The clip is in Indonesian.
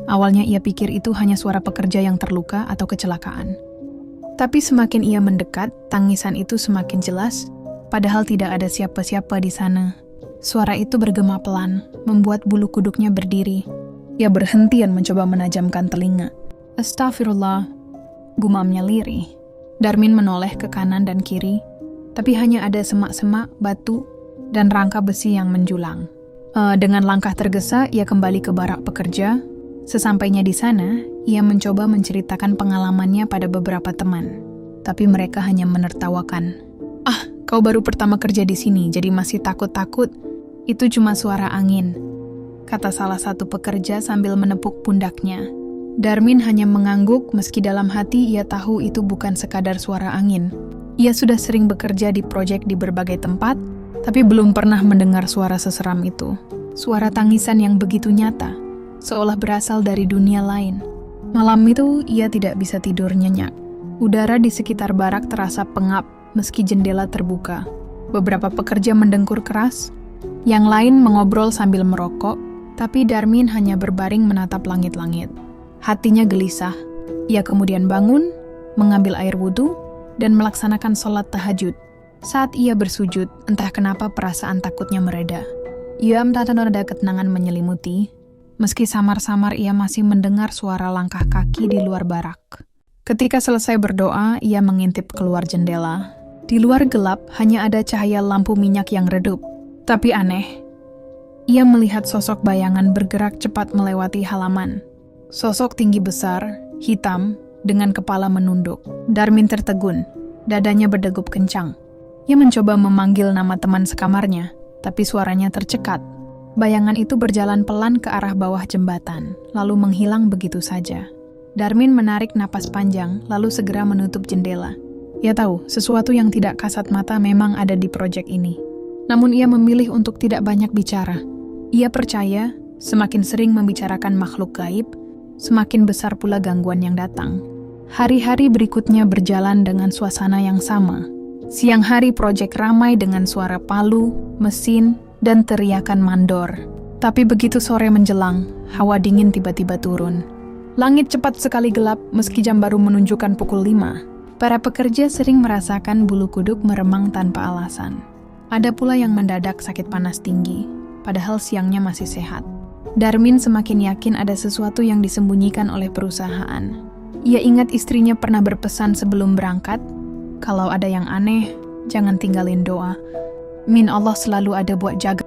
Awalnya ia pikir itu hanya suara pekerja yang terluka atau kecelakaan. Tapi semakin ia mendekat, tangisan itu semakin jelas, padahal tidak ada siapa-siapa di sana. Suara itu bergema pelan, membuat bulu kuduknya berdiri. Ia berhenti dan mencoba menajamkan telinga. Astagfirullah, gumamnya lirih. Darmin menoleh ke kanan dan kiri, tapi hanya ada semak-semak, batu, dan rangka besi yang menjulang. Dengan langkah tergesa, ia kembali ke barak pekerja. Sesampainya di sana, ia mencoba menceritakan pengalamannya pada beberapa teman. Tapi mereka hanya menertawakan. "Ah, kau baru pertama kerja di sini, jadi masih takut-takut. Itu cuma suara angin," kata salah satu pekerja sambil menepuk pundaknya. Darmin hanya mengangguk meski dalam hati ia tahu itu bukan sekadar suara angin. Ia sudah sering bekerja di proyek di berbagai tempat, tapi belum pernah mendengar suara seseram itu. Suara tangisan yang begitu nyata, seolah berasal dari dunia lain. Malam itu, ia tidak bisa tidur nyenyak. Udara di sekitar barak terasa pengap meski jendela terbuka. Beberapa pekerja mendengkur keras, yang lain mengobrol sambil merokok, tapi Darmin hanya berbaring menatap langit-langit. Hatinya gelisah. Ia kemudian bangun, mengambil air wudhu, dan melaksanakan sholat tahajud. Saat ia bersujud, entah kenapa perasaan takutnya mereda. Ia ada ketenangan menyelimuti. Meski samar-samar ia masih mendengar suara langkah kaki di luar barak. Ketika selesai berdoa, ia mengintip keluar jendela. Di luar gelap, hanya ada cahaya lampu minyak yang redup. Tapi aneh, ia melihat sosok bayangan bergerak cepat melewati halaman. Sosok tinggi besar, hitam, dengan kepala menunduk. Darmin tertegun, dadanya berdegup kencang. Ia mencoba memanggil nama teman sekamarnya, tapi suaranya tercekat. Bayangan itu berjalan pelan ke arah bawah jembatan, lalu menghilang begitu saja. Darmin menarik napas panjang, lalu segera menutup jendela. Ia tahu, sesuatu yang tidak kasat mata memang ada di proyek ini. Namun ia memilih untuk tidak banyak bicara. Ia percaya, semakin sering membicarakan makhluk gaib, semakin besar pula gangguan yang datang. Hari-hari berikutnya berjalan dengan suasana yang sama. Siang hari proyek ramai dengan suara palu, mesin, dan teriakan mandor. Tapi begitu sore menjelang, hawa dingin tiba-tiba turun. Langit cepat sekali gelap meski jam baru menunjukkan pukul 5. Para pekerja sering merasakan bulu kuduk meremang tanpa alasan. Ada pula yang mendadak sakit panas tinggi, padahal siangnya masih sehat. Darmin semakin yakin ada sesuatu yang disembunyikan oleh perusahaan. Ia ingat istrinya pernah berpesan sebelum berangkat, kalau ada yang aneh, jangan tinggalin doa. Min Allah selalu ada buat jaga.